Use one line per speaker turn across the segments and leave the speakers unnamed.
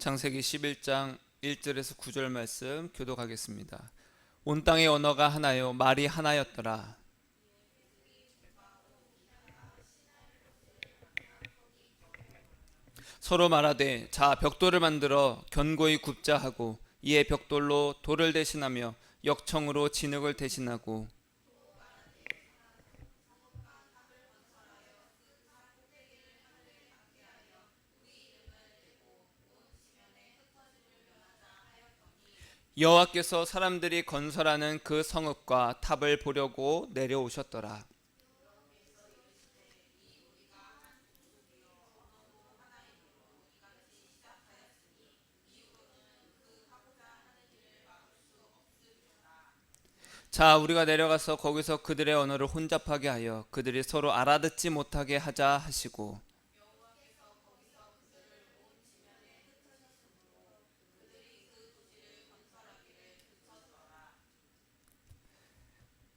창세기 11장 1절에서 9절 말씀 교독하겠습니다. 온 땅의 언어가 하나요 말이 하나였더라. 서로 말하되 자 벽돌을 만들어 견고히 굽자 하고 이에 벽돌로 돌을 대신하며 역청으로 진흙을 대신하고 여호와께서 사람들이 건설하는 그 성읍과 탑을 보려고 내려오셨더라. 자 우리가 내려가서 거기서 그들의 언어를 혼잡하게 하여 그들이 서로 알아듣지 못하게 하자 하시고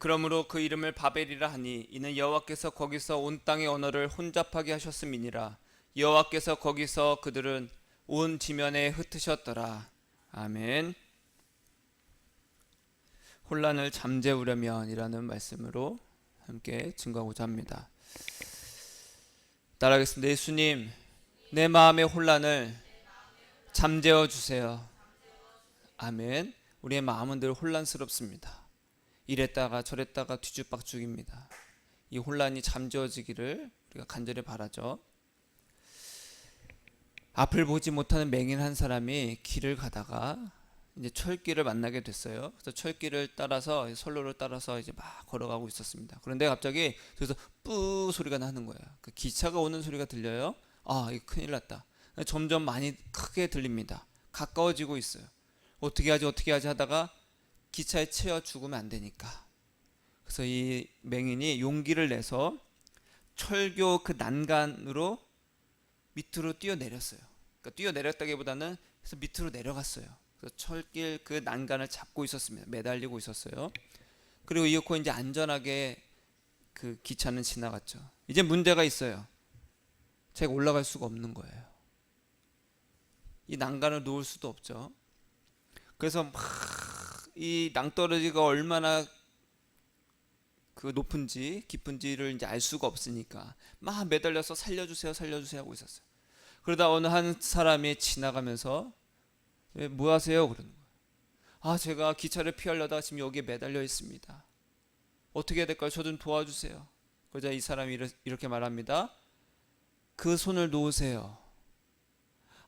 그러므로 그 이름을 바벨이라 하니 이는 여호와께서 거기서 온 땅의 언어를 혼잡하게 하셨음이니라. 여호와께서 거기서 그들은 온 지면에 흩으셨더라. 아멘. 혼란을 잠재우려면이라는 말씀으로 함께 증거하고자 합니다. 따라하겠습니다. 예수님, 내 마음의 혼란을 잠재워 주세요. 아멘. 우리의 마음은 늘 혼란스럽습니다. 이랬다가 저랬다가 뒤죽박죽입니다. 이 혼란이 잠재워지기를 우리가 간절히 바라죠. 앞을 보지 못하는 맹인 한 사람이 길을 가다가 이제 철길을 만나게 됐어요. 그래서 철길을 따라서 선로를 따라서 이제 막 걸어가고 있었습니다. 그런데 갑자기 그래서 뿌 소리가 나는 거예요. 그 기차가 오는 소리가 들려요. 아, 이거 큰일 났다. 점점 많이 크게 들립니다. 가까워지고 있어요. 어떻게 하지 하다가 기차에 치여 죽으면 안 되니까. 그래서 이 맹인이 용기를 내서 철교 그 난간으로 밑으로 뛰어내렸어요. 그러니까 뛰어내렸다기보다는 그래서 밑으로 내려갔어요. 그래서 철길 그 난간을 잡고 있었습니다. 매달리고 있었어요. 그리고 이어코 이제 안전하게 그 기차는 지나갔죠. 이제 문제가 있어요. 제가 올라갈 수가 없는 거예요. 이 난간을 놓을 수도 없죠. 그래서 막 이 낭떠러지가 얼마나 그 높은지 깊은지를 이제 알 수가 없으니까 막 매달려서 살려주세요 하고 있었어요. 그러다 어느 한 사람이 지나가면서 뭐 하세요? 그러는 거예요. 아, 제가 기차를 피하려다가 지금 여기에 매달려 있습니다. 어떻게 해야 될까요? 저 좀 도와주세요. 그러자 이 사람이 이렇게 말합니다. 그 손을 놓으세요.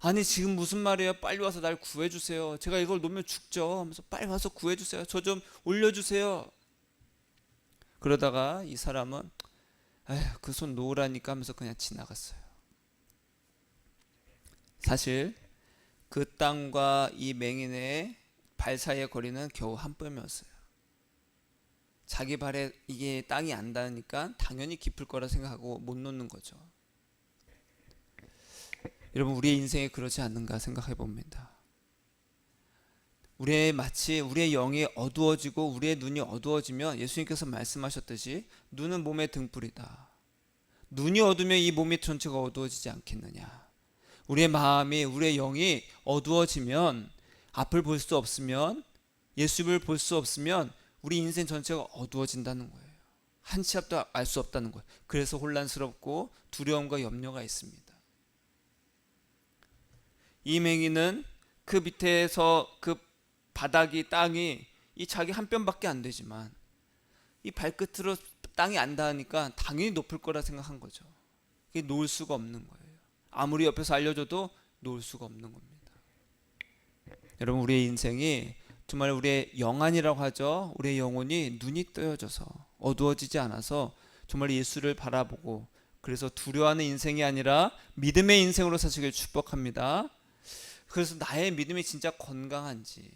아니 지금 무슨 말이에요? 빨리 와서 날 구해주세요. 제가 이걸 놓으면 죽죠 하면서 빨리 와서 구해주세요. 저 좀 올려주세요. 그러다가 이 사람은 그 손 놓으라니까 하면서 그냥 지나갔어요. 사실 그 땅과 이 맹인의 발 사이의 거리는 겨우 한 뼘이었어요. 자기 발에 이게 땅이 안 닿으니까 당연히 깊을 거라 생각하고 못 놓는 거죠. 여러분, 우리의 인생이 그러지 않는가 생각해 봅니다. 마치 우리의 영이 어두워지고 우리의 눈이 어두워지면 예수님께서 말씀하셨듯이 눈은 몸의 등불이다. 눈이 어두면 이 몸이 전체가 어두워지지 않겠느냐. 우리의 마음이, 우리의 영이 어두워지면, 앞을 볼 수 없으면, 예수를 볼 수 없으면 우리 인생 전체가 어두워진다는 거예요. 한 치 앞도 알 수 없다는 거예요. 그래서 혼란스럽고 두려움과 염려가 있습니다. 이 맹인은 그 밑에서 그 바닥이, 땅이 이 자기 한 뼘밖에 안 되지만 이 발끝으로 땅이 안 닿으니까 당연히 높을 거라 생각한 거죠. 그게 놓을 수가 없는 거예요. 아무리 옆에서 알려줘도 놓을 수가 없는 겁니다. 여러분, 우리의 인생이 정말 우리의 영안이라고 하죠. 우리의 영혼이 눈이 떠여져서 어두워지지 않아서 정말 예수를 바라보고, 그래서 두려워하는 인생이 아니라 믿음의 인생으로 사시길 축복합니다. 그래서 나의 믿음이 진짜 건강한지,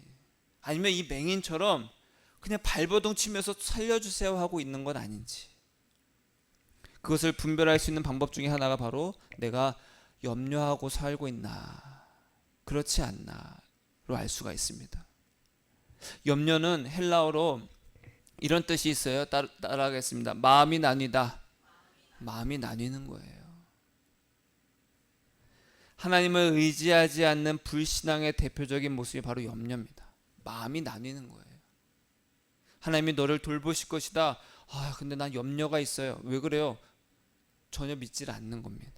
아니면 이 맹인처럼 그냥 발버둥 치면서 살려주세요 하고 있는 건 아닌지, 그것을 분별할 수 있는 방법 중에 하나가 바로 내가 염려하고 살고 있나 그렇지 않나로 알 수가 있습니다. 염려는 헬라어로 이런 뜻이 있어요. 따라하겠습니다. 마음이 나뉘다. 마음이 나뉘는 거예요. 하나님을 의지하지 않는 불신앙의 대표적인 모습이 바로 염려입니다. 마음이 나뉘는 거예요. 하나님이 너를 돌보실 것이다. 아, 근데 난 염려가 있어요. 왜 그래요? 전혀 믿질 않는 겁니다.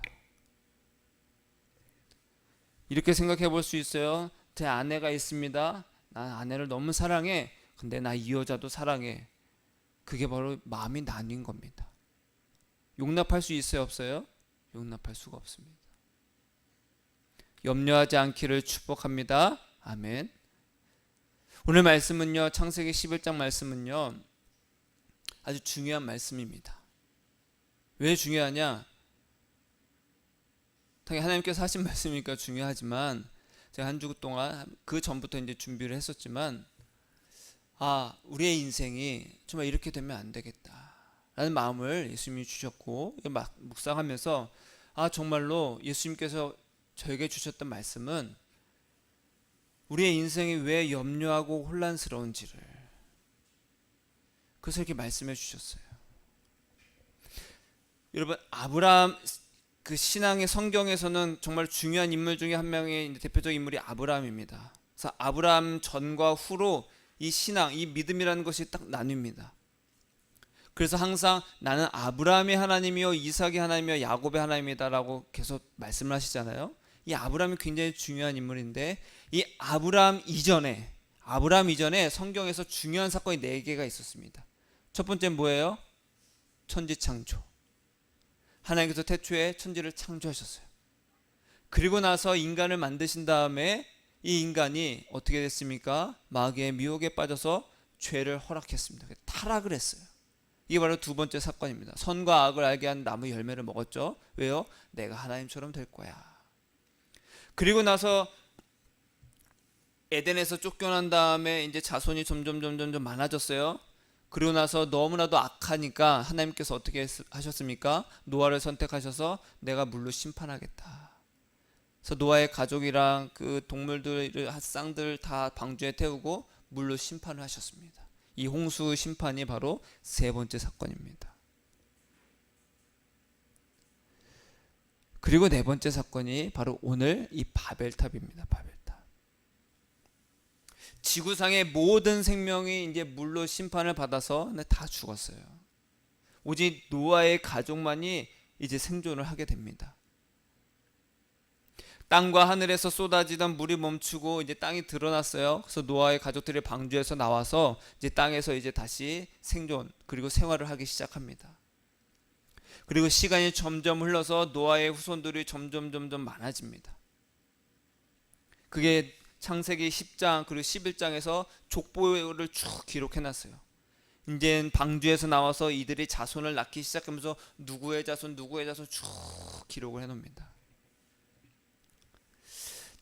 이렇게 생각해 볼 수 있어요. 제 아내가 있습니다. 난 아내를 너무 사랑해. 근데 나 이 여자도 사랑해. 그게 바로 마음이 나뉜 겁니다. 용납할 수 있어요, 없어요? 용납할 수가 없습니다. 염려하지 않기를 축복합니다. 아멘. 오늘 말씀은요, 창세기 11장 말씀은요, 아주 중요한 말씀입니다. 왜 중요하냐? 당연히 하나님께서 하신 말씀이니까 중요하지만, 제가 한 주 동안 그 전부터 이제 준비를 했었지만, 우리의 인생이 정말 이렇게 되면 안 되겠다라는 마음을 예수님이 주셨고, 막 묵상하면서 정말로 예수님께서 저에게 주셨던 말씀은 우리의 인생이 왜 염려하고 혼란스러운지를, 그래서 이렇게 말씀해 주셨어요. 여러분, 아브라함, 그 신앙의 성경에서는 정말 중요한 인물 중에 한 명의 대표적 인물이 아브라함입니다. 그래서 아브라함 전과 후로 이 신앙, 이 믿음이라는 것이 딱 나뉩니다. 그래서 항상 나는 아브라함의 하나님이요 이삭의 하나님이요 야곱의 하나님이다라고 계속 말씀을 하시잖아요. 이 아브라함이 굉장히 중요한 인물인데, 이 아브라함 이전에 성경에서 중요한 사건이 4개가 있었습니다. 첫 번째는 뭐예요? 천지창조. 하나님께서 태초에 천지를 창조하셨어요. 그리고 나서 인간을 만드신 다음에 이 인간이 어떻게 됐습니까? 마귀의 미혹에 빠져서 죄를 허락했습니다. 타락을 했어요. 이게 바로 두 번째 사건입니다. 선과 악을 알게 한 나무 열매를 먹었죠. 왜요? 내가 하나님처럼 될 거야. 그리고 나서 에덴에서 쫓겨난 다음에 이제 자손이 점점 많아졌어요. 그리고 나서 너무나도 악하니까 하나님께서 어떻게 하셨습니까? 노아를 선택하셔서 내가 물로 심판하겠다. 그래서 노아의 가족이랑 그 동물들, 쌍들 다 방주에 태우고 물로 심판을 하셨습니다. 이 홍수 심판이 바로 세 번째 사건입니다. 그리고 네 번째 사건이 바로 오늘 이 바벨탑입니다. 바벨탑. 지구상의 모든 생명이 이제 물로 심판을 받아서 다 죽었어요. 오직 노아의 가족만이 이제 생존을 하게 됩니다. 땅과 하늘에서 쏟아지던 물이 멈추고 이제 땅이 드러났어요. 그래서 노아의 가족들이 방주에서 나와서 이제 땅에서 이제 다시 생존 그리고 생활을 하기 시작합니다. 그리고 시간이 점점 흘러서 노아의 후손들이 점점 많아집니다. 그게 창세기 10장 그리고 11장에서 족보를 쭉 기록해놨어요. 이제 방주에서 나와서 이들이 자손을 낳기 시작하면서 누구의 자손 쭉 기록을 해놓습니다.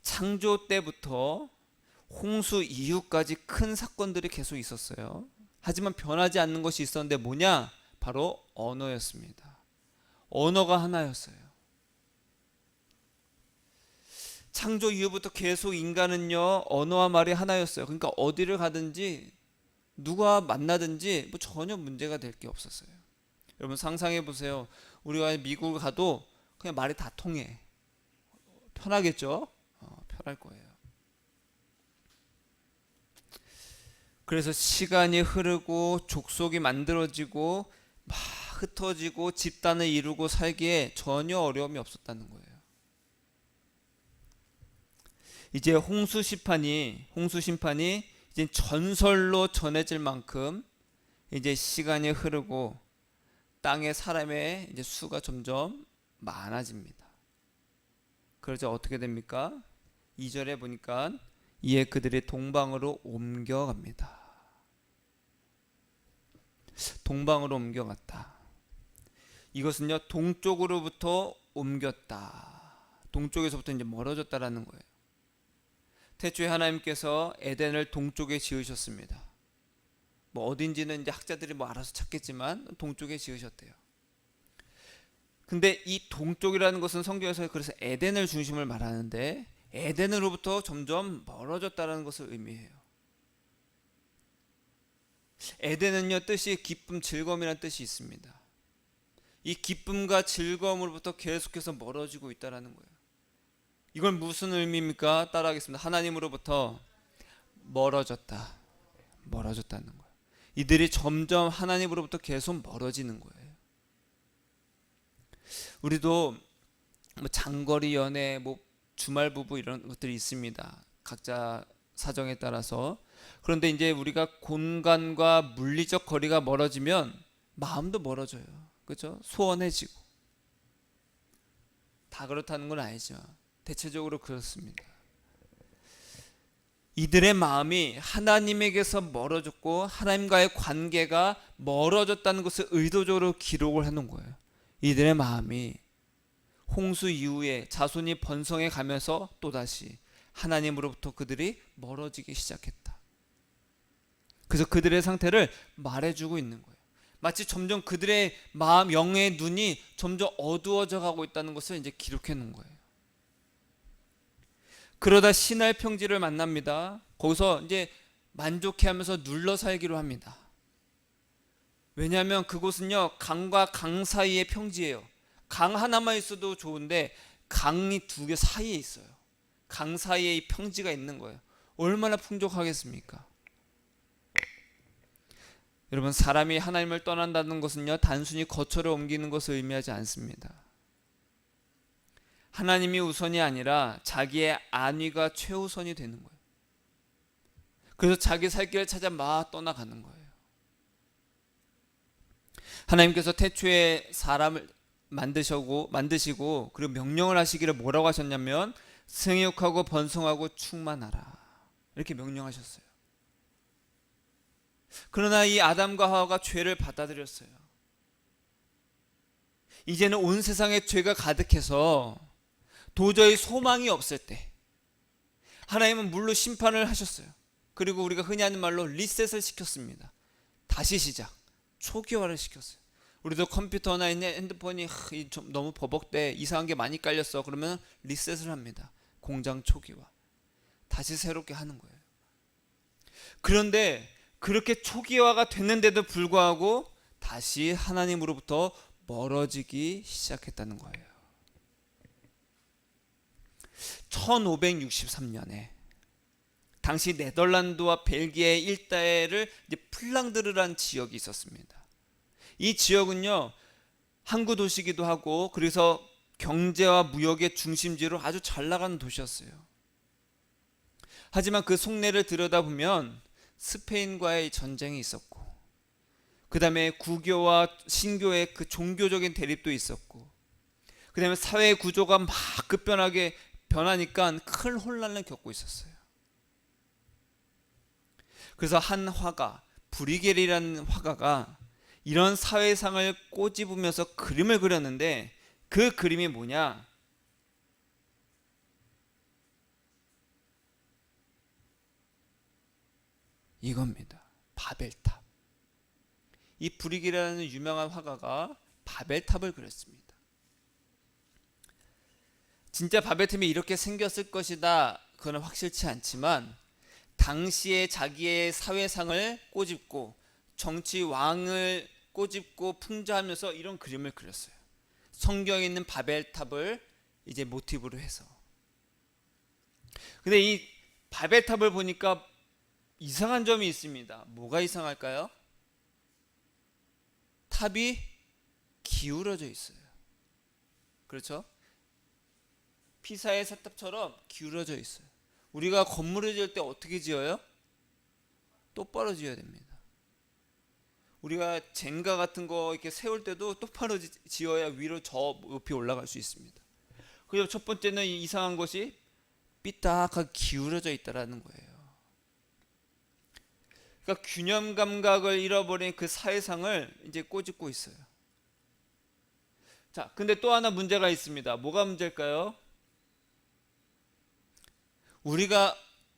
창조 때부터 홍수 이후까지 큰 사건들이 계속 있었어요. 하지만 변하지 않는 것이 있었는데 뭐냐? 바로 언어였습니다. 언어가 하나였어요. 창조 이후부터 계속 인간은요 언어와 말이 하나였어요. 그러니까 어디를 가든지 누가 만나든지 전혀 문제가 될 게 없었어요. 여러분 상상해 보세요. 우리가 미국을 가도 그냥 말이 다 통해. 편하겠죠? 편할 거예요. 그래서 시간이 흐르고 족속이 만들어지고 막 흩어지고 집단을 이루고 살기에 전혀 어려움이 없었다는 거예요. 이제 홍수 심판이 이제 전설로 전해질 만큼 이제 시간이 흐르고 땅에 사람의 이제 수가 점점 많아집니다. 그래서 어떻게 됩니까? 2절에 보니까 이에 그들이 동방으로 옮겨갑니다. 동방으로 옮겨갔다. 이것은요 동쪽으로부터 옮겼다. 동쪽에서부터 이제 멀어졌다라는 거예요. 태초에 하나님께서 에덴을 동쪽에 지으셨습니다. 어딘지는 이제 학자들이 알아서 찾겠지만 동쪽에 지으셨대요. 근데 이 동쪽이라는 것은 성경에서 그래서 에덴을 중심을 말하는데 에덴으로부터 점점 멀어졌다는 것을 의미해요. 에덴은요 뜻이 기쁨, 즐거움이라는 뜻이 있습니다. 이 기쁨과 즐거움으로부터 계속해서 멀어지고 있다는 거예요. 이건 무슨 의미입니까? 따라하겠습니다. 하나님으로부터 멀어졌다. 멀어졌다는 거예요. 이들이 점점 하나님으로부터 계속 멀어지는 거예요. 우리도 뭐 장거리 연애, 뭐 주말 부부 이런 것들이 있습니다. 각자 사정에 따라서. 그런데 이제 우리가 공간과 물리적 거리가 멀어지면 마음도 멀어져요. 그렇죠? 소원해지고. 다 그렇다는 건 아니죠. 대체적으로 그렇습니다. 이들의 마음이 하나님에게서 멀어졌고 하나님과의 관계가 멀어졌다는 것을 의도적으로 기록을 해놓은 거예요. 이들의 마음이 홍수 이후에 자손이 번성해 가면서 또다시 하나님으로부터 그들이 멀어지기 시작했다. 그래서 그들의 상태를 말해주고 있는 거예요. 마치 점점 그들의 마음, 영의 눈이 점점 어두워져 가고 있다는 것을 이제 기록해 놓은 거예요. 그러다 시날 평지를 만납니다. 거기서 이제 만족해하면서 눌러 살기로 합니다. 왜냐하면 그곳은요, 강과 강 사이의 평지예요. 강 하나만 있어도 좋은데 강이 두 개 사이에 있어요. 강 사이에 이 평지가 있는 거예요. 얼마나 풍족하겠습니까? 여러분, 사람이 하나님을 떠난다는 것은요, 단순히 거처를 옮기는 것을 의미하지 않습니다. 하나님이 우선이 아니라 자기의 안위가 최우선이 되는 거예요. 그래서 자기 살 길을 찾아 막 떠나가는 거예요. 하나님께서 태초에 사람을 만드시고 그리고 명령을 하시기를 뭐라고 하셨냐면 생육하고 번성하고 충만하라, 이렇게 명령하셨어요. 그러나 이 아담과 하와가 죄를 받아들였어요. 이제는 온 세상에 죄가 가득해서 도저히 소망이 없을 때 하나님은 물로 심판을 하셨어요. 그리고 우리가 흔히 하는 말로 리셋을 시켰습니다. 다시 시작, 초기화를 시켰어요. 우리도 컴퓨터나 핸드폰이 좀 너무 버벅대, 이상한 게 많이 깔렸어, 그러면 리셋을 합니다. 공장 초기화, 다시 새롭게 하는 거예요. 그런데 그렇게 초기화가 됐는데도 불구하고 다시 하나님으로부터 멀어지기 시작했다는 거예요. 1563년에 당시 네덜란드와 벨기에 일대를 이제 플랑드르라는 지역이 있었습니다. 이 지역은요, 항구 도시기도 하고 그래서 경제와 무역의 중심지로 아주 잘 나가는 도시였어요. 하지만 그 속내를 들여다보면 스페인과의 전쟁이 있었고, 그 다음에 구교와 신교의 그 종교적인 대립도 있었고, 그 다음에 사회 구조가 막 급변하게 변하니까 큰 혼란을 겪고 있었어요. 그래서 한 화가, 브리겔이라는 화가가 이런 사회상을 꼬집으면서 그림을 그렸는데, 그 그림이 뭐냐? 이겁니다. 바벨탑. 이 브리겔이라는 유명한 화가가 바벨탑을 그렸습니다. 진짜 바벨탑이 이렇게 생겼을 것이다, 그건 확실치 않지만 당시에 자기의 사회상을 꼬집고 정치 왕을 꼬집고 풍자하면서 이런 그림을 그렸어요. 성경에 있는 바벨탑을 이제 모티브로 해서. 근데 이 바벨탑을 보니까 이상한 점이 있습니다. 뭐가 이상할까요? 탑이 기울어져 있어요. 그렇죠? 피사의 사탑처럼 기울어져 있어요. 우리가 건물을 지을 때 어떻게 지어요? 똑바로 지어야 됩니다. 우리가 젠가 같은 거 이렇게 세울 때도 똑바로 지어야 위로 저 높이 올라갈 수 있습니다. 그래서 첫 번째는 이상한 것이 삐딱하게 기울어져 있다라는 거예요. 그러니까 균형 감각을 잃어버린 그 사회상을 이제 꼬집고 있어요. 자, 근데 또 하나 문제가 있습니다. 뭐가 문제일까요? 우리가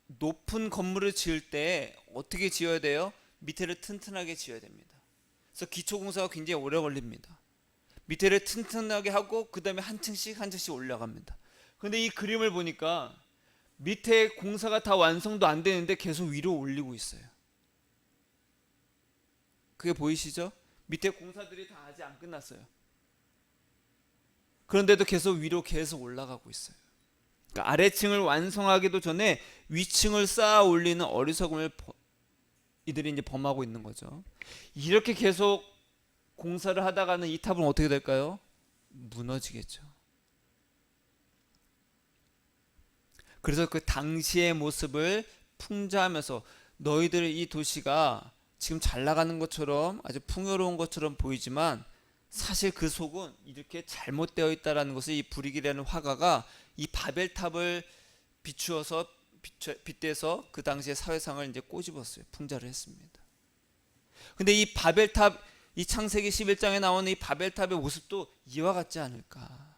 높은 건물을 지을 때 어떻게 지어야 돼요? 밑에를 튼튼하게 지어야 됩니다. 그래서 기초공사가 굉장히 오래 걸립니다. 밑에를 튼튼하게 하고 그 다음에 한 층씩 한 층씩 올라갑니다. 근데 이 그림을 보니까 밑에 공사가 다 완성도 안 되는데 계속 위로 올리고 있어요. 그게 보이시죠? 밑에 공사들이 다 아직 안 끝났어요. 그런데도 계속 위로 계속 올라가고 있어요. 그러니까 아래층을 완성하기도 전에 위층을 쌓아 올리는 어리석음을 이들이 이제 범하고 있는 거죠. 이렇게 계속 공사를 하다가는 이 탑은 어떻게 될까요? 무너지겠죠. 그래서 그 당시의 모습을 풍자하면서 너희들의 이 도시가 지금 잘 나가는 것처럼 아주 풍요로운 것처럼 보이지만 사실 그 속은 이렇게 잘못되어 있다라는 것을 이 브릭이라는 화가가 이 바벨탑을 비추어서 빗대서 그 당시의 사회상을 이제 꼬집었어요. 풍자를 했습니다. 근데 이 바벨탑, 이 창세기 11장에 나오는 이 바벨탑의 모습도 이와 같지 않을까?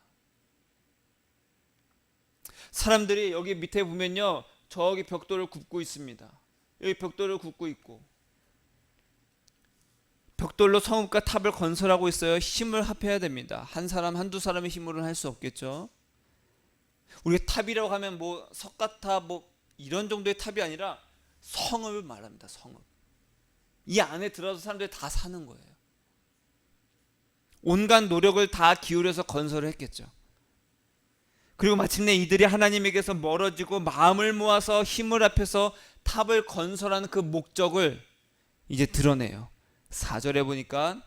사람들이 여기 밑에 보면요, 저기 벽돌을 굽고 있습니다. 여기 벽돌을 굽고 있고 벽돌로 성읍과 탑을 건설하고 있어요. 힘을 합해야 됩니다. 한 사람 한두 사람의 힘으로는 할 수 없겠죠. 우리가 탑이라고 하면 뭐 석가탑 뭐 이런 정도의 탑이 아니라 성읍을 말합니다. 성읍. 이 안에 들어서 사람들이 다 사는 거예요. 온갖 노력을 다 기울여서 건설을 했겠죠. 그리고 마침내 이들이 하나님에게서 멀어지고 마음을 모아서 힘을 합해서 탑을 건설하는 그 목적을 이제 드러내요. 4절에 보니까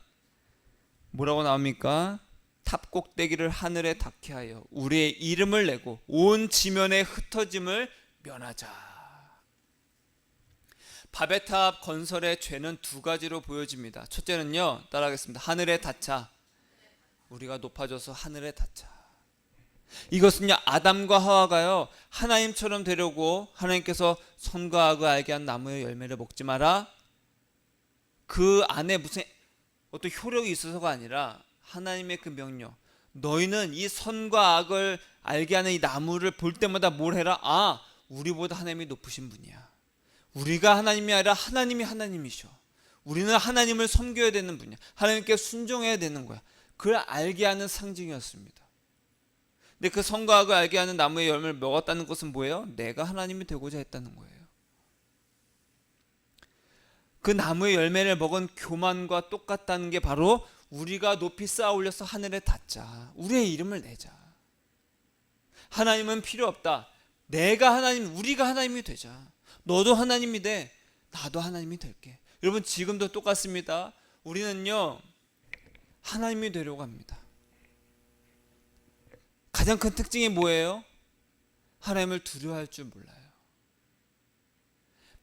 뭐라고 나옵니까? 탑 꼭대기를 하늘에 닿게 하여 우리의 이름을 내고 온 지면에 흩어짐을 면하자. 바벨탑 건설의 죄는 두 가지로 보여집니다. 첫째는요, 따라하겠습니다. 하늘에 닿자. 우리가 높아져서 하늘에 닿자. 이것은요, 아담과 하와가요, 하나님처럼 되려고 하나님께서 선과 악을 알게 한 나무의 열매를 먹지 마라. 그 안에 무슨 어떤 효력이 있어서가 아니라 하나님의 그 명령. 너희는 이 선과 악을 알게 하는 이 나무를 볼 때마다 뭘 해라? 아, 우리보다 하나님이 높으신 분이야. 우리가 하나님이 아니라 하나님이 하나님이셔. 우리는 하나님을 섬겨야 되는 분이야. 하나님께 순종해야 되는 거야. 그걸 알게 하는 상징이었습니다. 근데 그 선과 악을 알게 하는 나무의 열매를 먹었다는 것은 뭐예요? 내가 하나님이 되고자 했다는 거예요. 그 나무의 열매를 먹은 교만과 똑같다는 게 바로 우리가 높이 쌓아 올려서 하늘에 닿자. 우리의 이름을 내자. 하나님은 필요 없다. 내가 하나님, 우리가 하나님이 되자. 너도 하나님이 돼. 나도 하나님이 될게. 여러분, 지금도 똑같습니다. 우리는요, 하나님이 되려고 합니다. 가장 큰 특징이 뭐예요? 하나님을 두려워할 줄 몰라요.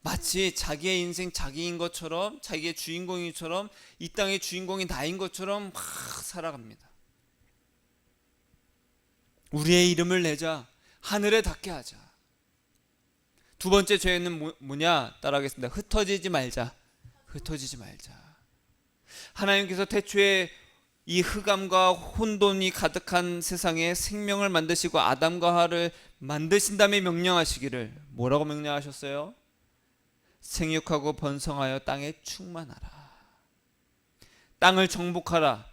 마치 자기의 인생 자기인 것처럼, 자기의 주인공인처럼, 이 땅의 주인공이 나인 것처럼 막 살아갑니다. 우리의 이름을 내자. 하늘에 닿게 하자. 두 번째 죄는 뭐냐? 따라하겠습니다. 흩어지지 말자. 흩어지지 말자. 하나님께서 태초에 이 흑암과 혼돈이 가득한 세상에 생명을 만드시고 아담과 하와를 만드신 다음에 명령하시기를 뭐라고 명령하셨어요? 생육하고 번성하여 땅에 충만하라. 땅을 정복하라.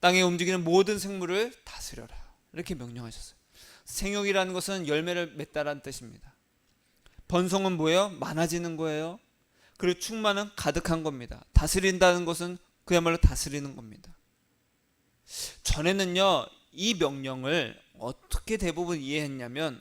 땅에 움직이는 모든 생물을 다스려라. 이렇게 명령하셨어요. 생육이라는 것은 열매를 맺다라는 뜻입니다. 번성은 뭐예요? 많아지는 거예요. 그리고 충만은 가득한 겁니다. 다스린다는 것은 그야말로 다스리는 겁니다. 전에는요, 이 명령을 어떻게 대부분 이해했냐면,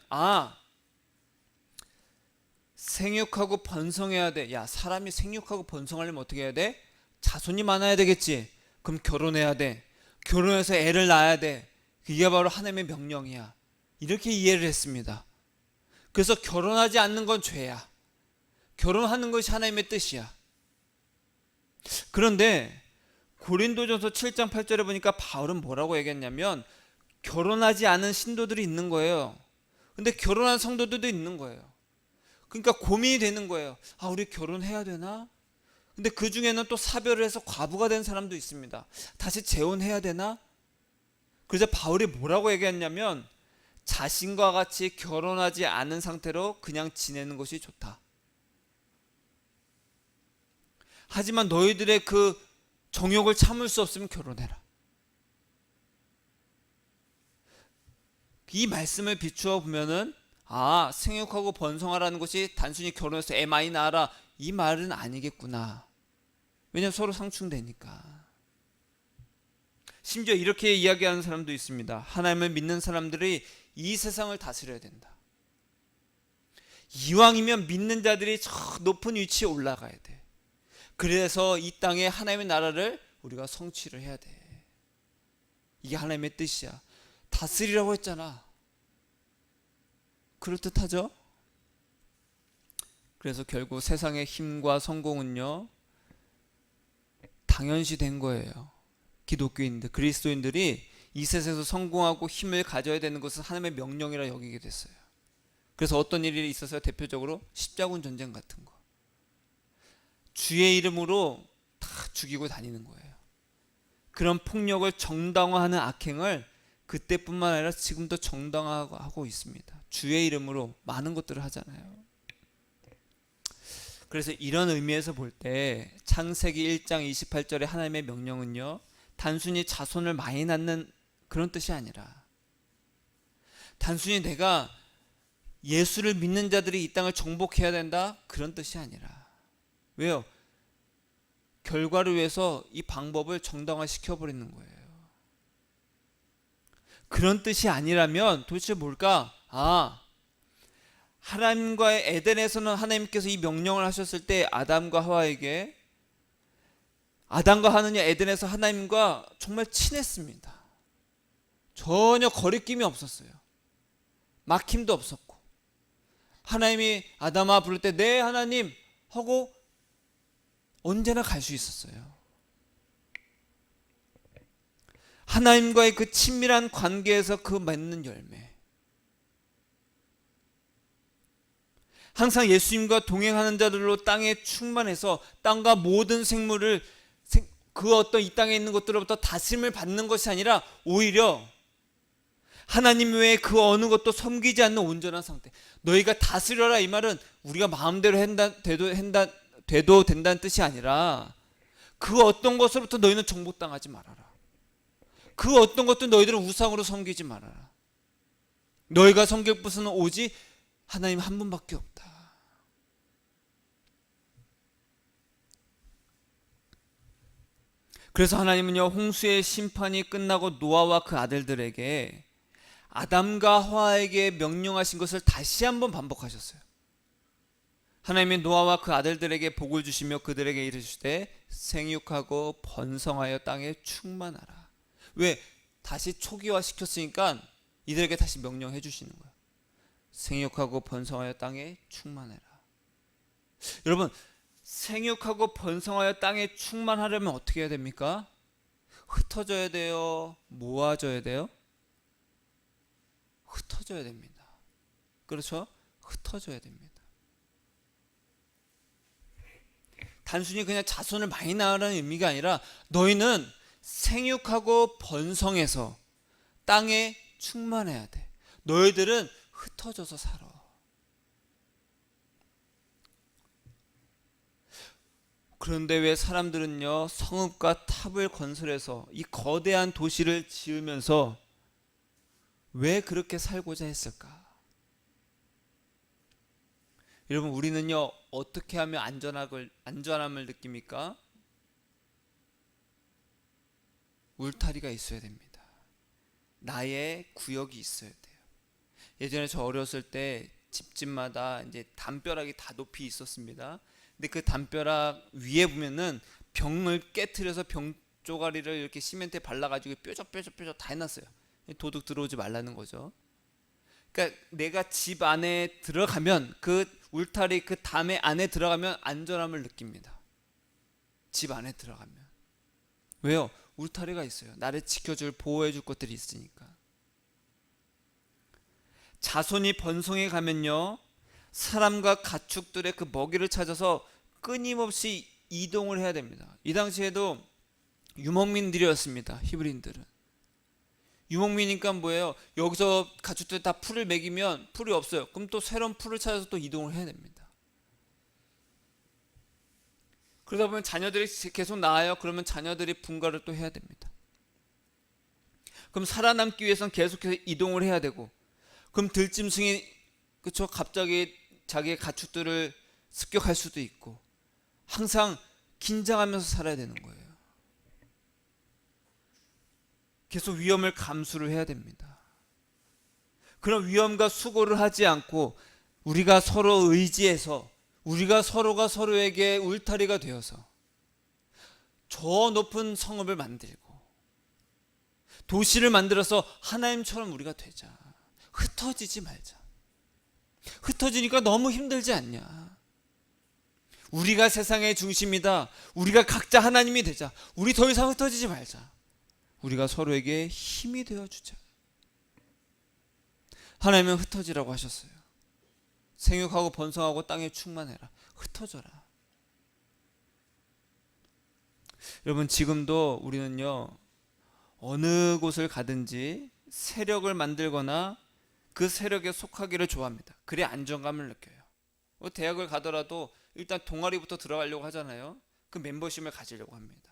생육하고 번성해야 돼. 야, 사람이 생육하고 번성하려면 어떻게 해야 돼? 자손이 많아야 되겠지. 그럼 결혼해야 돼. 결혼해서 애를 낳아야 돼. 그게 바로 하나님의 명령이야. 이렇게 이해를 했습니다. 그래서 결혼하지 않는 건 죄야. 결혼하는 것이 하나님의 뜻이야. 그런데 고린도전서 7장 8절에 보니까 바울은 뭐라고 얘기했냐면 결혼하지 않은 신도들이 있는 거예요. 근데 결혼한 성도들도 있는 거예요. 그러니까 고민이 되는 거예요. 우리 결혼해야 되나? 근데 그 중에는 또 사별을 해서 과부가 된 사람도 있습니다. 다시 재혼해야 되나? 그래서 바울이 뭐라고 얘기했냐면 자신과 같이 결혼하지 않은 상태로 그냥 지내는 것이 좋다. 하지만 너희들의 그 정욕을 참을 수 없으면 결혼해라. 이 말씀을 비추어 보면은 생육하고 번성하라는 것이 단순히 결혼해서 애 많이 낳아라 이 말은 아니겠구나. 왜냐하면 서로 상충되니까. 심지어 이렇게 이야기하는 사람도 있습니다. 하나님을 믿는 사람들이 이 세상을 다스려야 된다. 이왕이면 믿는 자들이 저 높은 위치에 올라가야 돼. 그래서 이 땅에 하나님의 나라를 우리가 성취를 해야 돼. 이게 하나님의 뜻이야. 다스리라고 했잖아. 그럴듯하죠? 그래서 결국 세상의 힘과 성공은요, 당연시 된 거예요. 기독교인들, 그리스도인들이 이 세상에서 성공하고 힘을 가져야 되는 것은 하나님의 명령이라 여기게 됐어요. 그래서 어떤 일이 있어서요? 대표적으로 십자군 전쟁 같은 거. 주의 이름으로 다 죽이고 다니는 거예요. 그런 폭력을 정당화하는 악행을 그때뿐만 아니라 지금도 정당화하고 있습니다. 주의 이름으로 많은 것들을 하잖아요. 그래서 이런 의미에서 볼 때 창세기 1장 28절의 하나님의 명령은요, 단순히 자손을 많이 낳는 그런 뜻이 아니라, 단순히 내가 예수를 믿는 자들이 이 땅을 정복해야 된다, 그런 뜻이 아니라, 왜요? 결과를 위해서 이 방법을 정당화시켜버리는 거예요. 그런 뜻이 아니라면 도대체 뭘까? 하나님과의 에덴에서는 하나님께서 이 명령을 하셨을 때 아담과 하와에게, 아담과 하느냐 에덴에서 하나님과 정말 친했습니다. 전혀 거리낌이 없었어요. 막힘도 없었고, 하나님이 아담아 부를 때 네 하나님 하고 언제나 갈 수 있었어요. 하나님과의 그 친밀한 관계에서 그 맺는 열매, 항상 예수님과 동행하는 자들로 땅에 충만해서 땅과 모든 생물을, 그 어떤 이 땅에 있는 것들로부터 다스림을 받는 것이 아니라 오히려 하나님 외에 그 어느 것도 섬기지 않는 온전한 상태. 너희가 다스려라, 이 말은 우리가 마음대로 돼도 된다는 뜻이 아니라, 그 어떤 것으로부터 너희는 정복당하지 말아라. 그 어떤 것도 너희들은 우상으로 섬기지 말아라. 너희가 섬길 분은 오직 하나님 한 분밖에 없다. 그래서 하나님은요, 홍수의 심판이 끝나고 노아와 그 아들들에게 아담과 하와에게 명령하신 것을 다시 한번 반복하셨어요. 하나님이 노아와 그 아들들에게 복을 주시며 그들에게 이르시되 생육하고 번성하여 땅에 충만하라. 왜? 다시 초기화 시켰으니까 이들에게 다시 명령해 주시는 거예요. 생육하고 번성하여 땅에 충만해라. 여러분, 생육하고 번성하여 땅에 충만하려면 어떻게 해야 됩니까? 흩어져야 돼요? 모아져야 돼요? 흩어져야 됩니다. 그렇죠? 흩어져야 됩니다. 단순히 그냥 자손을 많이 낳으라는 의미가 아니라, 너희는 생육하고 번성해서 땅에 충만해야 돼. 너희들은 흩어져서 살아. 그런데 왜 사람들은요, 성읍과 탑을 건설해서 이 거대한 도시를 지으면서 왜 그렇게 살고자 했을까? 여러분, 우리는요, 어떻게 하면 안전함을 느낍니까? 울타리가 있어야 됩니다. 나의 구역이 있어야 돼요. 예전에 저 어렸을 때 집집마다 이제 담벼락이 다 높이 있었습니다. 근데 그 담벼락 위에 보면은 병을 깨트려서 병 쪼가리를 이렇게 시멘트에 발라가지고 뾰족뾰족 다 해놨어요. 도둑 들어오지 말라는 거죠. 그러니까 내가 집 안에 들어가면, 그 울타리 그 담의 안에 들어가면 안전함을 느낍니다. 집 안에 들어가면. 왜요? 울타리가 있어요. 나를 지켜줄, 보호해줄 것들이 있으니까. 자손이 번성해 가면요, 사람과 가축들의 그 먹이를 찾아서 끊임없이 이동을 해야 됩니다. 이 당시에도 유목민들이었습니다. 히브리인들은. 유목민이니까 뭐예요? 여기서 가축들 다 풀을 먹이면 풀이 없어요. 그럼 또 새로운 풀을 찾아서 또 이동을 해야 됩니다. 그러다 보면 자녀들이 계속 나아요. 그러면 자녀들이 분가를 또 해야 됩니다. 그럼 살아남기 위해서는 계속해서 이동을 해야 되고, 그럼 들짐승이, 그쵸, 갑자기 자기의 가축들을 습격할 수도 있고, 항상 긴장하면서 살아야 되는 거예요. 계속 위험을 감수를 해야 됩니다. 그런 위험과 수고를 하지 않고 우리가 서로 의지해서 우리가 서로가 서로에게 울타리가 되어서 저 높은 성읍을 만들고 도시를 만들어서 하나님처럼 우리가 되자. 흩어지지 말자. 흩어지니까 너무 힘들지 않냐? 우리가 세상의 중심이다. 우리가 각자 하나님이 되자. 우리 더 이상 흩어지지 말자. 우리가 서로에게 힘이 되어주자. 하나님은 흩어지라고 하셨어요. 생육하고 번성하고 땅에 충만해라. 흩어져라. 여러분, 지금도 우리는요, 어느 곳을 가든지 세력을 만들거나 그 세력에 속하기를 좋아합니다. 그래 안정감을 느껴요. 대학을 가더라도 일단 동아리부터 들어가려고 하잖아요. 그 멤버십을 가지려고 합니다.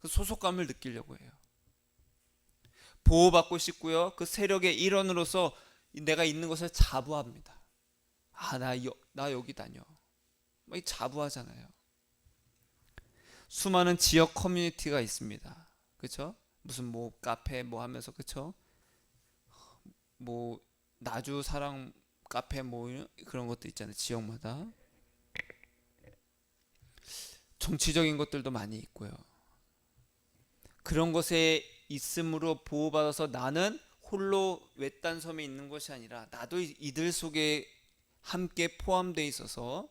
그 소속감을 느끼려고 해요. 보호받고 싶고요. 그 세력의 일원으로서 내가 있는 것을 자부합니다. 나 여기 다녀. 자부하잖아요. 수많은 지역 커뮤니티가 있습니다. 그렇죠? 무슨 뭐 카페 뭐 하면서, 그렇죠? 뭐 나주 사랑 카페 뭐 그런 것도 있잖아요. 지역마다 정치적인 것들도 많이 있고요. 그런 것에 있음으로 보호받아서 나는 홀로 외딴 섬에 있는 것이 아니라 나도 이들 속에 함께 포함되어 있어서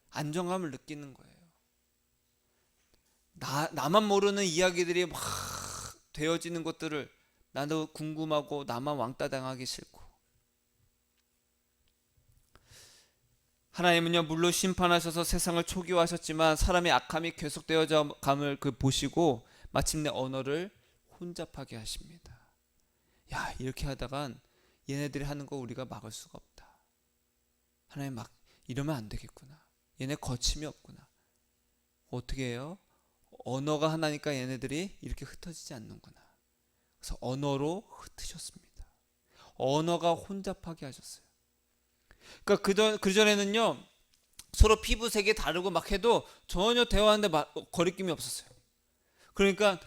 안정감을 느끼는 거예요. 나만 모르는 이야기들이 막 되어지는 것들을 나도 궁금하고 나만 왕따 당하기 싫고. 하나님은요, 물론 심판하셔서 세상을 초기화하셨지만 사람의 악함이 계속되어져 감을 보시고 마침내 언어를 혼잡하게 하십니다. 야, 이렇게 하다간 얘네들이 하는 거 우리가 막을 수가 없다. 하나님 이러면 안 되겠구나. 얘네 거침이 없구나. 어떻게 해요? 언어가 하나니까 얘네들이 이렇게 흩어지지 않는구나. 그래서 언어로 흩으셨습니다. 언어가 혼잡하게 하셨어요. 그러니까 그전에는요, 서로 피부색이 다르고 막 해도 전혀 대화하는데 거리낌이 없었어요. 그러니까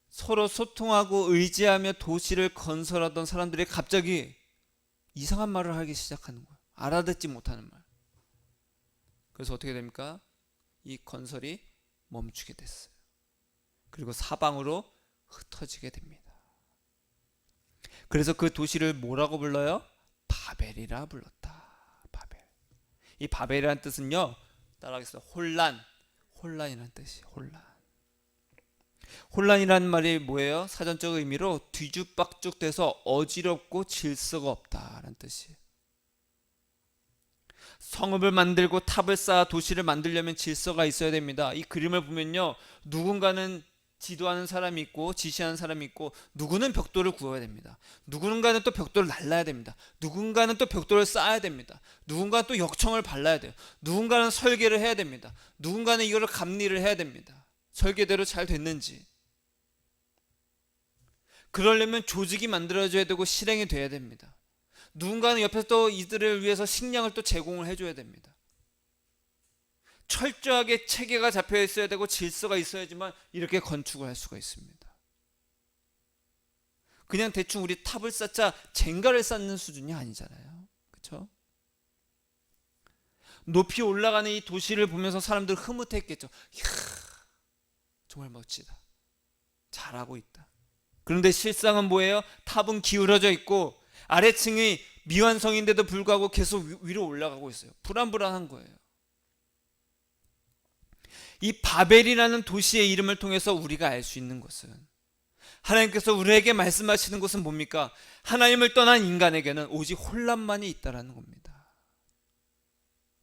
서로 소통하고 의지하며 도시를 건설하던 사람들이 갑자기 이상한 말을 하기 시작하는 거예요. 알아듣지 못하는 말. 그래서 어떻게 됩니까? 이 건설이 멈추게 됐어요. 그리고 사방으로 흩어지게 됩니다. 그래서 그 도시를 뭐라고 불러요? 바벨이라 불렀다. 바벨. 이 바벨이라는 뜻은요, 따라하겠습니다. 혼란이라는 뜻이에요. 혼란이라는 말이 뭐예요? 사전적 의미로 뒤죽박죽돼서 어지럽고 질서가 없다라는 뜻이에요. 성읍을 만들고 탑을 쌓아 도시를 만들려면 질서가 있어야 됩니다. 이 그림을 보면요, 누군가는 지도하는 사람이 있고 지시하는 사람이 있고, 누구는 벽돌을 구워야 됩니다. 누군가는 또 벽돌을 날라야 됩니다. 누군가는 또 벽돌을 쌓아야 됩니다. 누군가는 또 역청을 발라야 돼요. 누군가는 설계를 해야 됩니다. 누군가는 이거를 감리를 해야 됩니다. 설계대로 잘 됐는지. 그러려면 조직이 만들어져야 되고 실행이 돼야 됩니다. 누군가는 옆에서 또 이들을 위해서 식량을 또 제공을 해줘야 됩니다. 철저하게 체계가 잡혀 있어야 되고 질서가 있어야지만 이렇게 건축을 할 수가 있습니다. 그냥 대충 우리 탑을 쌓자 젠가를 쌓는 수준이 아니잖아요. 그렇죠? 높이 올라가는 이 도시를 보면서 사람들 흐뭇했겠죠. 이야, 정말 멋지다. 잘하고 있다. 그런데 실상은 뭐예요? 탑은 기울어져 있고 아래층이 미완성인데도 불구하고 계속 위로 올라가고 있어요. 불안불안한 거예요. 이 바벨이라는 도시의 이름을 통해서 우리가 알 수 있는 것은, 하나님께서 우리에게 말씀하시는 것은 뭡니까? 하나님을 떠난 인간에게는 오직 혼란만이 있다라는 겁니다.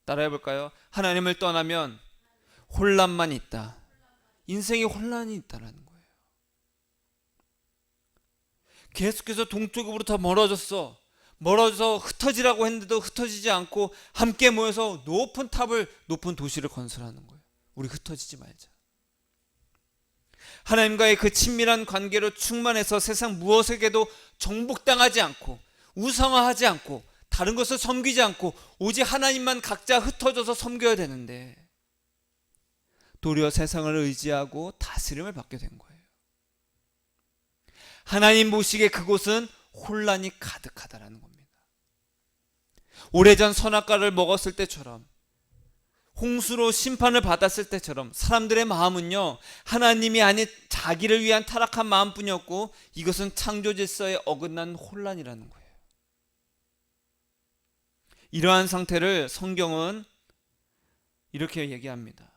따라해 볼까요? 하나님을 떠나면 혼란만이 있다. 인생에 혼란이 있다라는 거예요. 계속해서 동쪽으로 더 멀어져서 흩어지라고 했는데도 흩어지지 않고 함께 모여서 높은 도시를 건설하는 거예요. 우리 흩어지지 말자. 하나님과의 그 친밀한 관계로 충만해서 세상 무엇에게도 정복당하지 않고 우상화하지 않고 다른 것을 섬기지 않고 오직 하나님만 각자 흩어져서 섬겨야 되는데, 도리어 세상을 의지하고 다스림을 받게 된 거예요. 하나님 보시기에 그곳은 혼란이 가득하다라는 겁니다. 오래전 선악과를 먹었을 때처럼, 홍수로 심판을 받았을 때처럼 사람들의 마음은요, 하나님이 아닌 자기를 위한 타락한 마음뿐이었고, 이것은 창조 질서에 어긋난 혼란이라는 거예요. 이러한 상태를 성경은 이렇게 얘기합니다.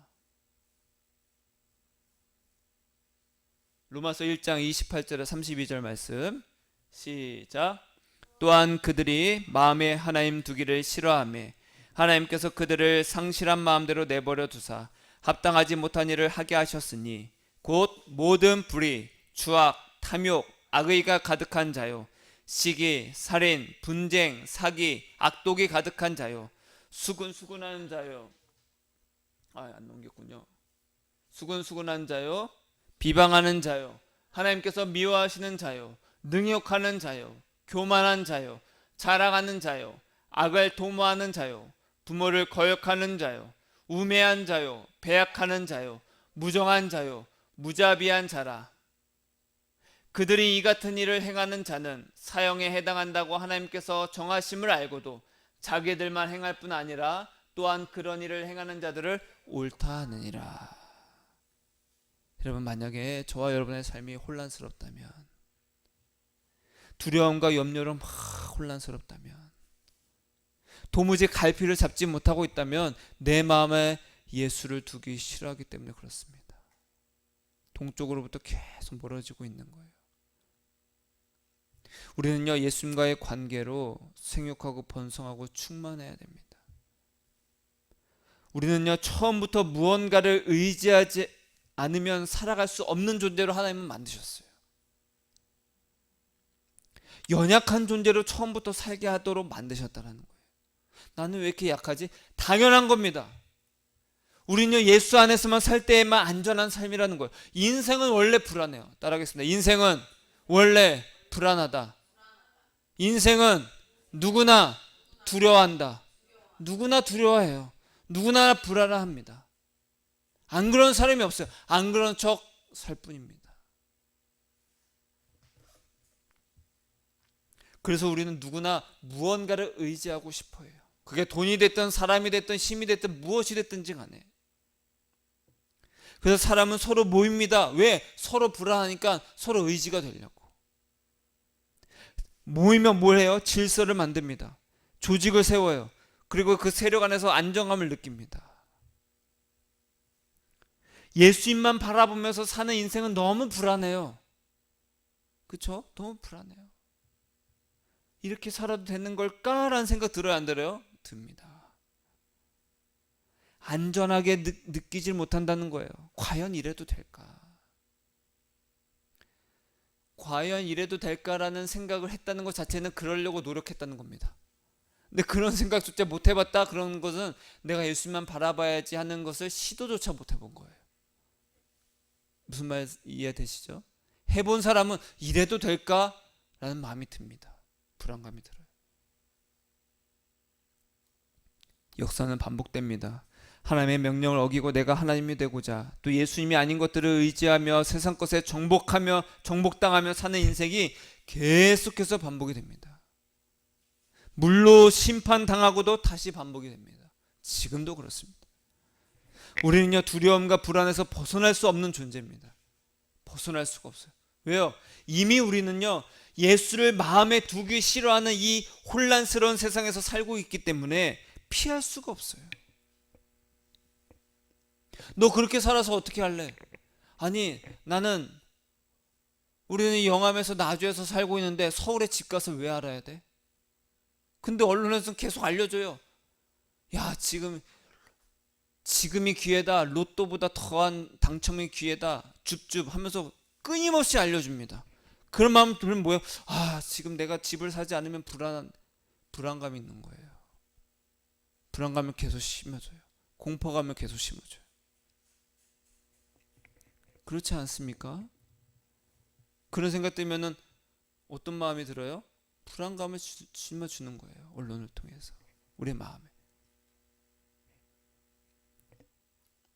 로마서 1장 28절에 32절 말씀 시작. 또한 그들이 마음에 하나님 두기를 싫어하며 하나님께서 그들을 상실한 마음대로 내버려 두사 합당하지 못한 일을 하게 하셨으니 곧 모든 불의, 추악, 탐욕, 악의가 가득한 자요, 시기, 살인, 분쟁, 사기, 악독이 가득한 자요, 수근수근하는 자요. 안 넘겼군요. 수근수근한 자요, 비방하는 자요, 하나님께서 미워하시는 자요, 능욕하는 자요, 교만한 자요, 자랑하는 자요, 악을 도모하는 자요, 부모를 거역하는 자요, 우매한 자요, 배약하는 자요, 무정한 자요, 무자비한 자라. 그들이 이 같은 일을 행하는 자는 사형에 해당한다고 하나님께서 정하심을 알고도 자기들만 행할 뿐 아니라 또한 그런 일을 행하는 자들을 옳다 하느니라. 여러분, 만약에 저와 여러분의 삶이 혼란스럽다면, 두려움과 염려로 막 혼란스럽다면, 도무지 갈피를 잡지 못하고 있다면 내 마음에 예수를 두기 싫어하기 때문에 그렇습니다. 동쪽으로부터 계속 멀어지고 있는 거예요. 우리는요, 예수님과의 관계로 생육하고 번성하고 충만해야 됩니다. 우리는요, 처음부터 무언가를 의지하지 않으면 살아갈 수 없는 존재로 하나님은 만드셨어요. 연약한 존재로 처음부터 살게 하도록 만드셨다는 거예요. 나는 왜 이렇게 약하지? 당연한 겁니다. 우리는요, 예수 안에서만 살 때에만 안전한 삶이라는 거예요. 인생은 원래 불안해요. 따라하겠습니다. 인생은 원래 불안하다. 인생은 누구나 두려워한다. 누구나 두려워해요. 누구나 불안합니다. 안 그런 사람이 없어요. 안 그런 척 살 뿐입니다. 그래서 우리는 누구나 무언가를 의지하고 싶어 해요. 그게 돈이 됐든 사람이 됐든 힘이 됐든 무엇이 됐든지 간에. 그래서 사람은 서로 모입니다. 왜? 서로 불안하니까 서로 의지가 되려고. 모이면 뭘 해요? 질서를 만듭니다. 조직을 세워요. 그리고 그 세력 안에서 안정감을 느낍니다. 예수님만 바라보면서 사는 인생은 너무 불안해요. 그렇죠? 너무 불안해요. 이렇게 살아도 되는 걸까라는 생각 들어요, 안 들어요? 듭니다. 안전하게 느끼질 못한다는 거예요. 과연 이래도 될까? 과연 이래도 될까라는 생각을 했다는 것 자체는 그러려고 노력했다는 겁니다. 근데 그런 생각조차 못 해봤다, 그런 것은 내가 예수님만 바라봐야지 하는 것을 시도조차 못 해본 거예요. 무슨 말 이해되시죠? 해본 사람은 이래도 될까라는 마음이 듭니다. 불안감이 들어요. 역사는 반복됩니다. 하나님의 명령을 어기고 내가 하나님이 되고자 또 예수님이 아닌 것들을 의지하며 세상 것에 정복당하며 사는 인생이 계속해서 반복이 됩니다. 물로 심판당하고도 다시 반복이 됩니다. 지금도 그렇습니다. 우리는요, 두려움과 불안에서 벗어날 수 없는 존재입니다. 벗어날 수가 없어요. 왜요? 이미 우리는요, 예수를 마음에 두기 싫어하는 이 혼란스러운 세상에서 살고 있기 때문에 피할 수가 없어요. 너 그렇게 살아서 어떻게 할래? 아니, 우리는 영암에서 나주에서 살고 있는데 서울에 집 가서 왜 알아야 돼? 근데 언론에서는 계속 알려줘요. 야, 지금이 기회다. 로또보다 더한 당첨이 기회다. 줍줍 하면서 끊임없이 알려줍니다. 그런 마음 들면 뭐예요? 지금 내가 집을 사지 않으면 불안감이 있는 거예요. 불안감을 계속 심어줘요. 공포감을 계속 심어줘요. 그렇지 않습니까? 그런 생각 들면은 어떤 마음이 들어요? 불안감을 심어주는 거예요. 언론을 통해서 우리 마음에.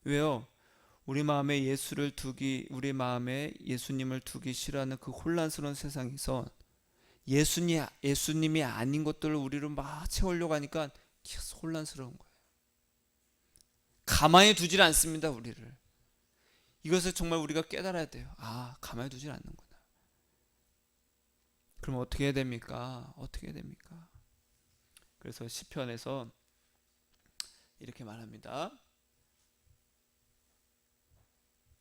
왜요? 우리 마음에 예수님을 두기 싫어하는 그 혼란스러운 세상에서 예수님이 아닌 것들을 우리로 막 채우려고 하니까 혼란스러운 거예요. 가만히 두질 않습니다, 우리를. 이것을 정말 우리가 깨달아야 돼요. 아, 가만히 두질 않는구나. 그럼 어떻게 해야 됩니까? 어떻게 해야 됩니까? 그래서 시편에서 이렇게 말합니다.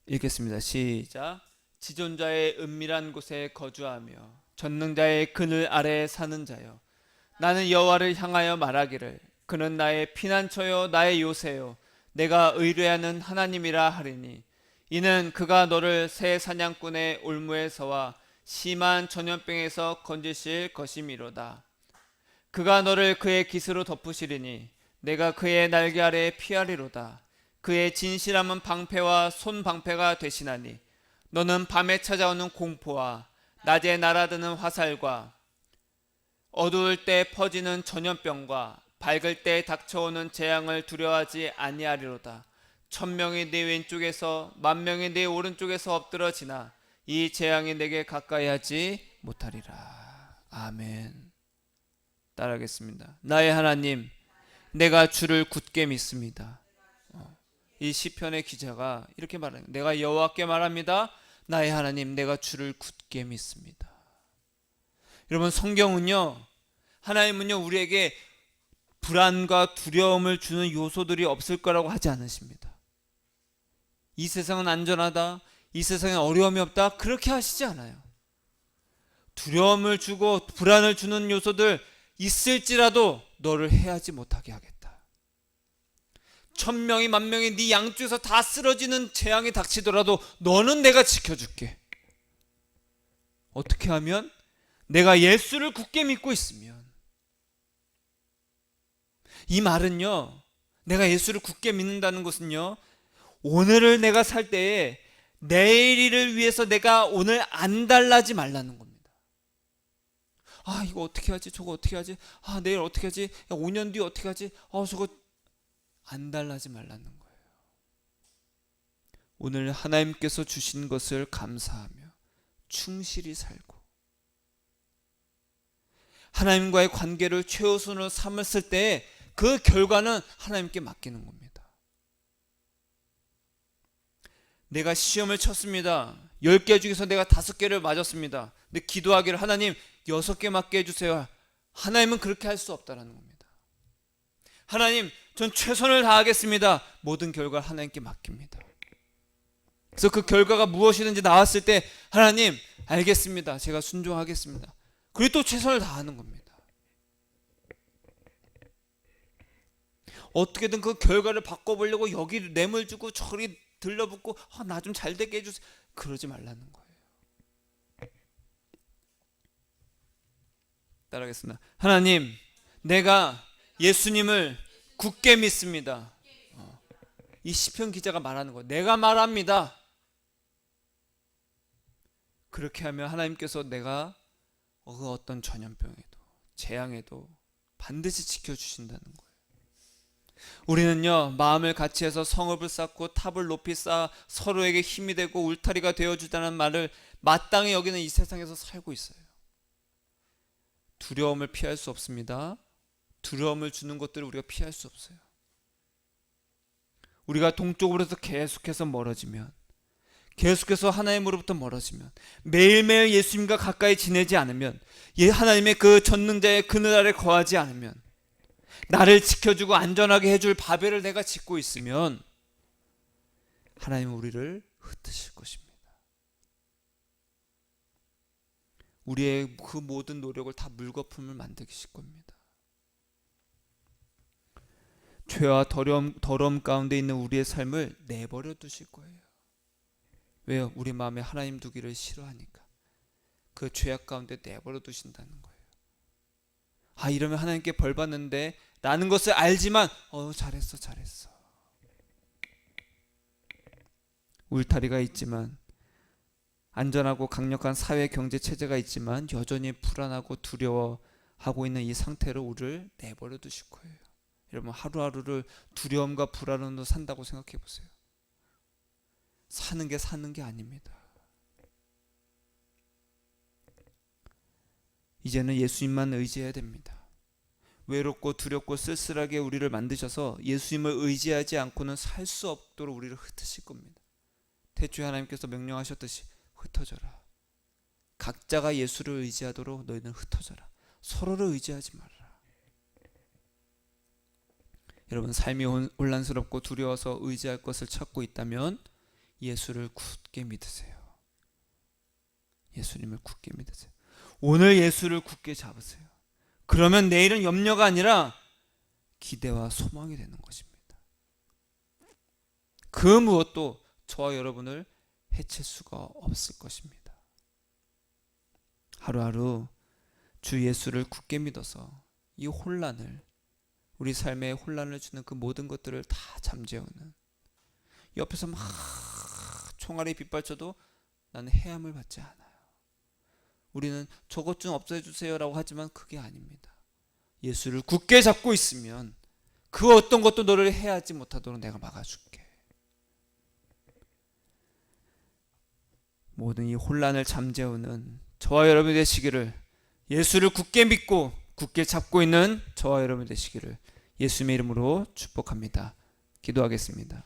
읽겠습니다. 시작. 지존자의 은밀한 곳에 거주하며 전능자의 그늘 아래에 사는 자여, 나는 여호와를 향하여 말하기를 그는 나의 피난처요 나의 요새요 내가 의뢰하는 하나님이라 하리니, 이는 그가 너를 새 사냥꾼의 올무에서와 심한 전염병에서 건지실 것이미로다. 그가 너를 그의 깃으로 덮으시리니 내가 그의 날개 아래에 피하리로다. 그의 진실함은 방패와 손방패가 되시나니 너는 밤에 찾아오는 공포와 낮에 날아드는 화살과 어두울 때 퍼지는 전염병과 밝을 때 닥쳐오는 재앙을 두려워하지 아니하리로다. 1000명이 네 왼쪽에서 10,000명이 네 오른쪽에서 엎드러지나 이 재앙이 내게 가까이 하지 못하리라. 아멘. 따라하겠습니다. 나의 하나님, 내가 주를 굳게 믿습니다. 이 시편의 기자가 이렇게 말해요. 내가 여호와께 말합니다. 나의 하나님, 내가 주를 굳게 믿습니다. 여러분, 성경은요, 하나님은요 우리에게 불안과 두려움을 주는 요소들이 없을 거라고 하지 않으십니다. 이 세상은 안전하다, 이 세상에 어려움이 없다, 그렇게 하시지 않아요. 두려움을 주고 불안을 주는 요소들 있을지라도 너를 해하지 못하게 하겠다. 1000명이 10,000명이 네 양쪽에서 다 쓰러지는 재앙이 닥치더라도 너는 내가 지켜줄게. 어떻게 하면? 내가 예수를 굳게 믿고 있으면. 이 말은요, 내가 예수를 굳게 믿는다는 것은요, 오늘을 내가 살 때에 내일을 위해서 내가 오늘 안 달라지 말라는 겁니다. 아, 이거 어떻게 하지? 저거 어떻게 하지? 아, 내일 어떻게 하지? 야, 5년 뒤 어떻게 하지? 저거 안 달라지 말라는 거예요. 오늘 하나님께서 주신 것을 감사하며 충실히 살고 하나님과의 관계를 최우선으로 삼았을 때 그 결과는 하나님께 맡기는 겁니다. 내가 시험을 쳤습니다. 10개 중에서 내가 5개를 맞았습니다. 근데 기도하기를 하나님 6개 맞게 해주세요. 하나님은 그렇게 할 수 없다는 겁니다. 하나님, 전 최선을 다하겠습니다. 모든 결과를 하나님께 맡깁니다. 그래서 그 결과가 무엇이든지 나왔을 때 하나님, 알겠습니다. 제가 순종하겠습니다. 그리고 또 최선을 다하는 겁니다. 어떻게든 그 결과를 바꿔보려고 여기 뇌물 주고 저리 들러붙고 나 좀 잘 되게 해주세요. 그러지 말라는 거예요. 따라하겠습니다. 하나님, 내가 예수님을 굳게 믿습니다. 이 시편 기자가 말하는 거예요. 내가 말합니다. 그렇게 하면 하나님께서 내가 그 어떤 전염병에도 재앙에도 반드시 지켜주신다는 거예요. 우리는요, 마음을 같이 해서 성읍을 쌓고 탑을 높이 쌓아 서로에게 힘이 되고 울타리가 되어주자는 말을 마땅히 여기는 이 세상에서 살고 있어요. 두려움을 피할 수 없습니다. 두려움을 주는 것들을 우리가 피할 수 없어요. 우리가 동쪽으로서 계속해서 멀어지면, 계속해서 하나님으로부터 멀어지면, 매일매일 예수님과 가까이 지내지 않으면, 하나님의 그 전능자의 그늘 아래 거하지 않으면, 나를 지켜주고 안전하게 해줄 바벨을 내가 짓고 있으면 하나님은 우리를 흩으실 것입니다. 우리의 그 모든 노력을 다 물거품을 만드실 겁니다. 죄와 더러움 가운데 있는 우리의 삶을 내버려 두실 거예요. 왜요? 우리 마음에 하나님 두기를 싫어하니까 그 죄악 가운데 내버려 두신다는 거예요. 이러면 하나님께 벌 받는데 라는 것을 알지만 잘했어. 울타리가 있지만, 안전하고 강력한 사회 경제 체제가 있지만 여전히 불안하고 두려워하고 있는 이 상태로 우리를 내버려 두실 거예요. 여러분, 하루하루를 두려움과 불안으로 산다고 생각해 보세요. 사는 게 아닙니다. 이제는 예수님만 의지해야 됩니다. 외롭고 두렵고 쓸쓸하게 우리를 만드셔서 예수님을 의지하지 않고는 살 수 없도록 우리를 흩으실 겁니다. 태초에 하나님께서 명령하셨듯이 흩어져라. 각자가 예수를 의지하도록 너희는 흩어져라. 서로를 의지하지 말아라. 여러분, 삶이 혼란스럽고 두려워서 의지할 것을 찾고 있다면 예수를 굳게 믿으세요. 예수님을 굳게 믿으세요. 오늘 예수를 굳게 잡으세요. 그러면 내일은 염려가 아니라 기대와 소망이 되는 것입니다. 그 무엇도 저와 여러분을 해칠 수가 없을 것입니다. 하루하루 주 예수를 굳게 믿어서 이 혼란을, 우리 삶에 혼란을 주는 그 모든 것들을 다 잠재우는, 옆에서 막 총알이 빗발쳐도 나는 해함을 받지 않아요. 우리는 저것 좀 없애주세요 라고 하지만 그게 아닙니다. 예수를 굳게 잡고 있으면 그 어떤 것도 너를 해하지 못하도록 내가 막아줄게. 모든 이 혼란을 잠재우는 저와 여러분이 되시기를, 예수를 굳게 믿고 굳게 잡고 있는 저와 여러분이 되시기를 예수님의 이름으로 축복합니다. 기도하겠습니다.